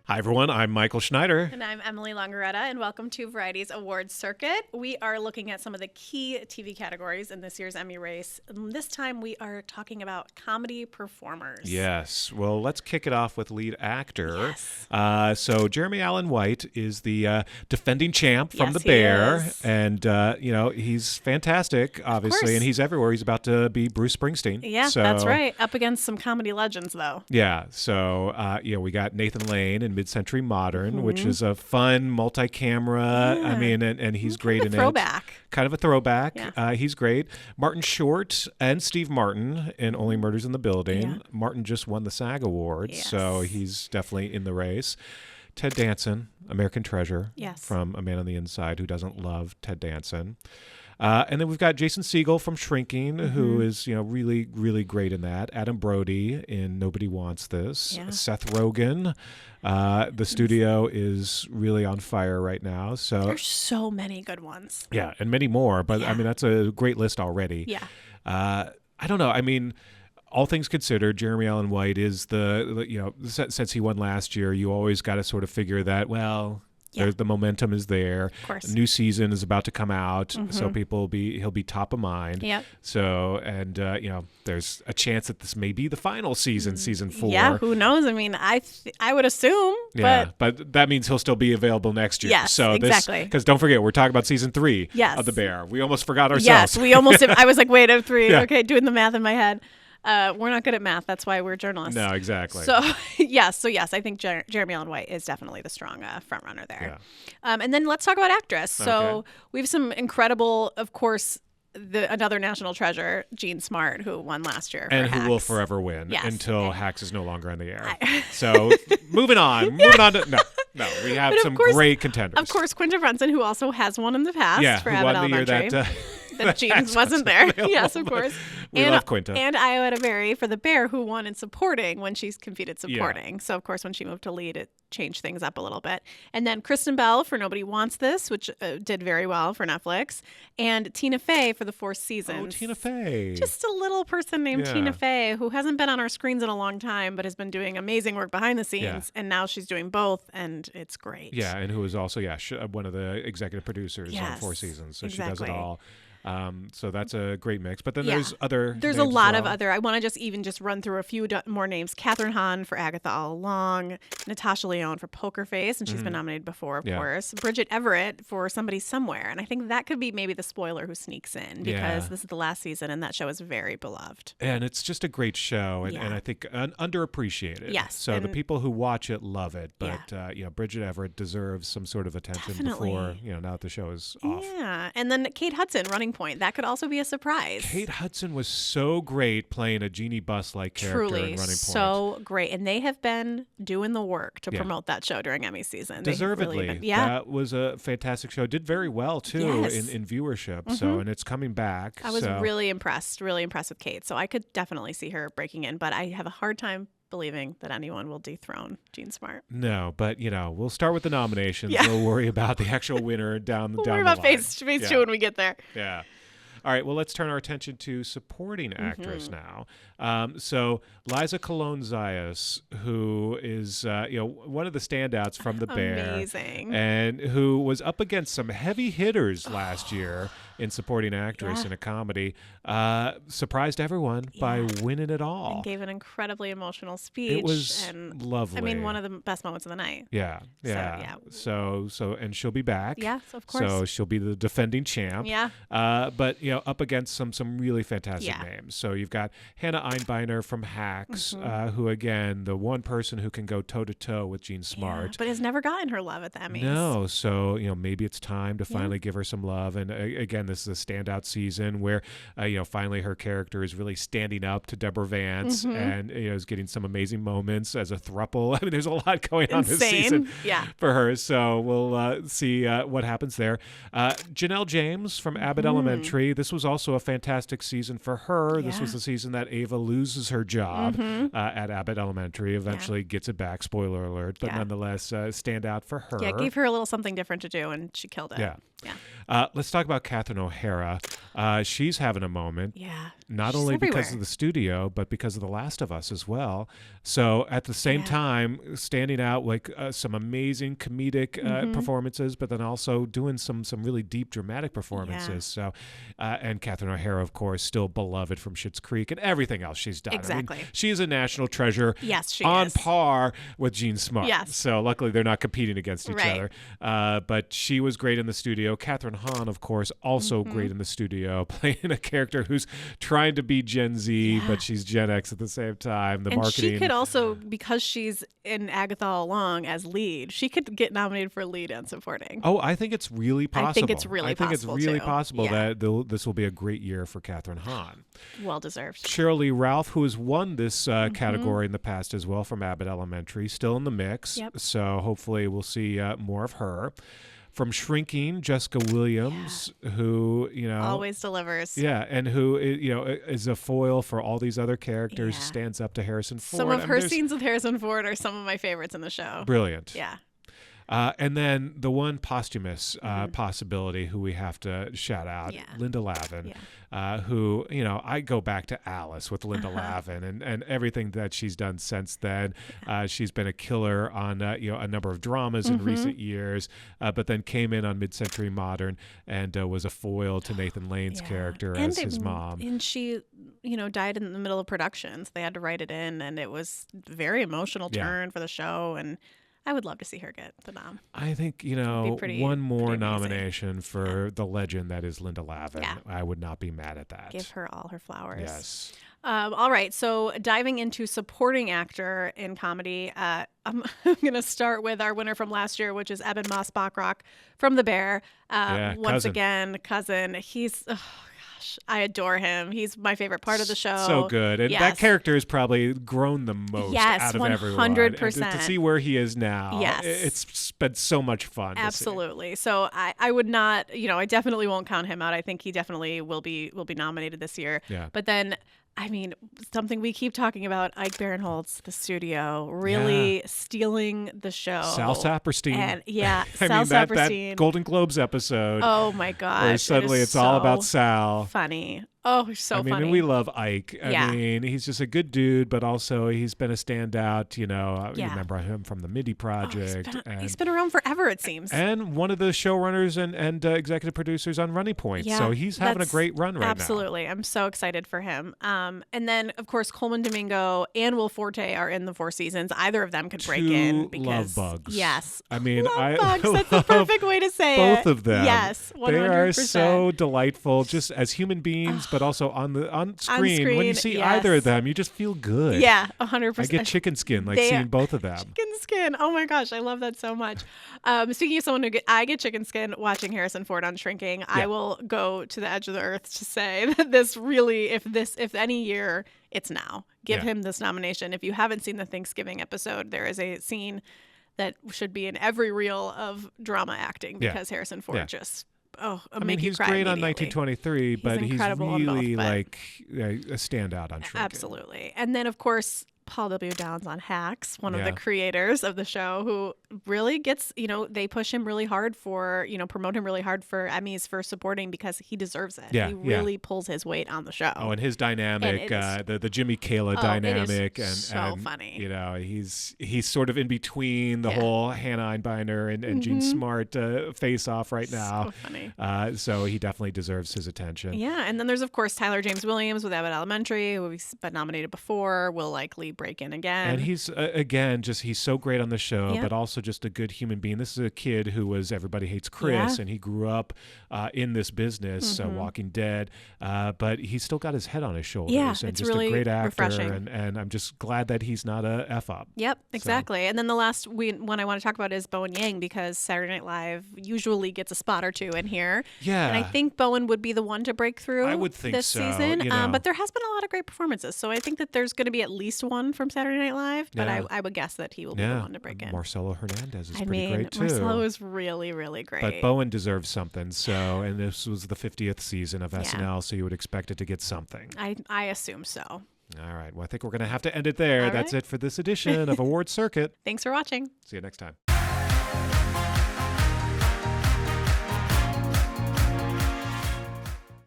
Hi, everyone. I'm Michael Schneider. And I'm Emily Longeretta, and welcome to Variety's Awards Circuit. We are looking at some of the key TV categories in this year's Emmy race. And this time we are talking about comedy performers. Yes. Well, let's kick it off with lead actor. Yes. So Jeremy Allen White is the defending champ from Yes, The he Bear. is. And, he's fantastic, obviously. course. And he's everywhere. He's about to be Bruce Springsteen. Yeah, So, that's right. Up against some comedy legends, though. Yeah. So, we got Nathan Lane in Mid-Century Modern, which is a fun multi-camera. Yeah. I mean, and he's great in Throwback. it. Kind of a throwback. Yeah. He's great. Martin Short and Steve Martin in Only Murders in the Building. Yeah. Martin just won the SAG Award, Yes. so he's definitely in the race. Ted Danson, American Treasure, Yes. from A Man on the Inside. Who doesn't love Ted Danson? And then we've got Jason Segel from Shrinking, who is, really, really great in that. Adam Brody in Nobody Wants This. Yeah. Seth Rogen. The studio is really on fire right now. So There's so many good ones. yeah, and many more. But I mean, that's a great list already. Yeah. I don't know. I mean, all things considered, Jeremy Allen White is since he won last year, you always got to sort of figure that, well, Yeah. the momentum is there. Of course. A new season is about to come out, so he'll be top of mind. Yep. So, and there's a chance that this may be the final season 4. Yeah, who knows? I mean, I would assume, Yeah, but but that means he'll still be available next year. Yes, so exactly. Because don't forget, we're talking about season 3 Yes. of The Bear. We almost forgot ourselves. yes, we almost, I was like, wait, I'm 3. Yeah. Okay, doing the math in my head. We're not good at math. That's why we're journalists. No, exactly. So yes, I think Jeremy Allen White is definitely the strong front runner there. Yeah. And then let's talk about actress. So Okay. we have some incredible, of course, another national treasure, Jean Smart, who won last year, And for who will Hacks. forever win Yes. until And- Hacks is no longer on the air. So moving on. No, we have But of some course- great contenders. Of course, Quinta Brunson, who also has won in the past Yeah, for who Abbott won the year Elementary. that That Jean Hacks wasn't there. available, Yes, of but course. we love Quinta. And Iowetta Berry for The Bear, who won in supporting when she's competed supporting. So, of course, when she moved to lead, it changed things up a little bit. And then Kristen Bell for Nobody Wants This, which did very well for Netflix. And Tina Fey for The Four Seasons. Oh, Tina Fey. Just a little person named Yeah. Tina Fey, who hasn't been on our screens in a long time, but has been doing amazing work behind the scenes. Yeah. And now she's doing both, and it's great. Yeah, and who is also one of the executive producers on Yes, 4 Seasons. So she exactly. does it all. So that's a great mix. But then Yeah. there's other There's a names as lot of well. other. I want to just run through a few more names. Catherine Hahn for Agatha All Along, Natasha Lyonne for Poker Face, and she's been nominated before, of Yeah. course. Bridget Everett for Somebody Somewhere, and I think that could be maybe the spoiler who sneaks in because Yeah. this is the last season, and that show is very beloved. And it's just a great show, and, Yeah. and I think underappreciated. Yes, So the and- people who watch it love it, but Bridget Everett deserves some sort of attention Definitely. before now that the show is off. Yeah, and then Kate Hudson, Running Point, that could also be a surprise. Kate Hudson was so great playing a Jeannie Buss-like character in Truly, Running Point. so great, and they have been doing the work to Yeah. promote that show during Emmy season. They've Deservedly. really been- yeah. That was a fantastic show. Did very well, too, Yes. in viewership. So, and it's coming back. I was so. really impressed with Kate. So I could definitely see her breaking in, but I have a hard time believing that anyone will dethrone Jean Smart. No, but, we'll start with the nominations. Yeah. We'll worry about the actual winner down We'll down worry the about line. phase Yeah. 2 when we get there. Yeah. All right, well, let's turn our attention to supporting actress now. So Liza Colon-Zayas, who is one of the standouts from The Bear, Amazing. and who was up against some heavy hitters last year in supporting actress Yeah. in a comedy, surprised everyone by winning it all. And gave an incredibly emotional speech. It was and lovely. I mean, one of the best moments of the night. Yeah. yeah. So and she'll be back. Yes, of course. So she'll be the defending champ. Yeah. But up against some really fantastic Yeah. names. So you've got Hannah Einbeiner from Hacks, Mm-hmm. who again, the one person who can go toe to toe with Jean Smart. But has never gotten her love at the Emmys. No, so maybe it's time to finally give her some love. And again, this is a standout season where finally her character is really standing up to Deborah Vance, Mm-hmm. and is getting some amazing moments as a throuple. I mean, there's a lot going on this Insane. season Yeah. for her. So we'll see what happens there. Janelle James from Abbott Elementary. This was also a fantastic season for her. This was Yeah. the season that Ava loses her job at Abbott Elementary. Eventually gets it back. Spoiler alert, but Yeah. nonetheless, stand out for her. Yeah, gave her a little something different to do, and she killed it. Yeah. Yeah. Let's talk about Catherine Catherine O'Hara. She's having a moment. Yeah. Not She's only because everywhere. of the studio, but because of The Last of Us as well. So at the same time, standing out like some amazing comedic performances, but then also doing some really deep dramatic performances. Yeah. So, and Catherine O'Hara, of course, still beloved from Schitt's Creek and everything else she's done. Exactly. I mean, she is a national treasure. Yes, she on is. par with Jean Smart. Yes. So luckily they're not competing against each Right. other. But she was great in the studio. Catherine Hahn, of course, also great in the studio, playing a character who's trying to be Gen Z, but she's Gen X at the same time. The And marketing. she could also, because she's in Agatha all along as lead, she could get nominated for lead and supporting. Oh, I think it's really possible. I think it's really possible. possible, it's really too. possible Yeah. that this will be a great year for Catherine Hahn. Well deserved. Cheryl Lee Ralph, who has won this category in the past as well from Abbott Elementary, still in the mix. Yep. So hopefully we'll see more of her. From Shrinking, Jessica Williams, who, Always delivers. yeah, and who, is a foil for all these other characters, Yeah. stands up to Harrison Ford. Some of I mean, her there's- scenes with Harrison Ford are some of my favorites in the show. Brilliant. Yeah. And then the one posthumous possibility who we have to shout out, Yeah. Linda Lavin, who, I go back to Alice with Linda Lavin and everything that she's done since then. She's been a killer on, a number of dramas in recent years, but then came in on Mid-Century Modern and was a foil to Nathan Lane's character as his mom. And she, died in the middle of productions. They had to write it in, and it was a very emotional turn for the show. And I would love to see her get the nom. I think, pretty one more amazing. nomination for the legend that is Linda Lavin. Yeah. I would not be mad at that. Give her all her flowers. Yes. All right. So diving into supporting actor in comedy, I'm going to start with our winner from last year, which is Eben Moss Bachrach from The Bear. Once Cousin. again, cousin. He's... I adore him. He's my favorite part of the show. So good. And that character has probably grown the most out of everyone. 100%. And to see where he is now, Yes. it's been so much fun. Absolutely. So I would not, I definitely won't count him out. I think he definitely will be nominated this year. Yeah. But then, something we keep talking about, Ike Barinholtz, the studio, really stealing the show. Sal Saperstein. And Sal that Saperstein. Golden Globes episode. Oh my gosh. Where suddenly it's all about Sal. Funny. Oh, he's so funny. And we love Ike. I mean, he's just a good dude, but also he's been a standout. You remember him from the MIDI Project. He's been around forever, it seems. And one of the showrunners and executive producers on Running Point. So he's having a great run right now. Absolutely. I'm so excited for him. And then, of course, Coleman Domingo and Will Forte are in the Four Seasons. Either of them could break in. Because love bugs. Yes. I mean, love bugs. That's the perfect way to say both it. of them. Yes. 100%. They are so delightful, just as human beings, but also on screen. When you see either of them, you just feel good. Yeah, 100%. I get chicken skin seeing both of them. Chicken skin. Oh my gosh, I love that so much. Speaking of someone I get chicken skin watching Harrison Ford on Shrinking. Yeah. I will go to the edge of the earth to say that this really, if any year, it's now. Give him this nomination. If you haven't seen the Thanksgiving episode, there is a scene that should be in every reel of drama acting because Harrison Ford just he's great on 1923, but he's really like a standout on Shrinking. Absolutely. And then, of course, Paul W. Downs on Hacks, one of the creators of the show, who really gets, they push him really hard for, promote him really hard for Emmys for supporting because he deserves it. Yeah, he really pulls his weight on the show. Oh, and his dynamic, the Jimmy Kayla dynamic, and so funny. He's sort of in between the whole Hannah Einbeiner and Jean Smart face off right now. So funny. So he definitely deserves his attention. Yeah, and then there's of course Tyler James Williams with Abbott Elementary, who's been nominated before, will likely break in again. And he's he's so great on the show, but also just a good human being. This is a kid who was Everybody Hates Chris, and he grew up in this business, Walking Dead, but he's still got his head on his shoulders. Yeah, and it's just really a great actor. refreshing. And I'm just glad that he's not a F up. Yep, exactly. So. And then the last one I want to talk about is Bowen Yang, because Saturday Night Live usually gets a spot or two in here. Yeah. And I think Bowen would be the one to break through I would think this so, season. But there has been a lot of great performances. So I think that there's going to be at least one from Saturday Night Live, but I would guess that he will be the one to break in. Marcelo Hernandez is pretty great too. Marcelo is really, really great. But Bowen deserves something. So, and this was the 50th season of SNL, so you would expect it to get something. I assume so. All right. Well, I think we're going to have to end it there. All That's right. it for this edition of Award Circuit. Thanks for watching. See you next time.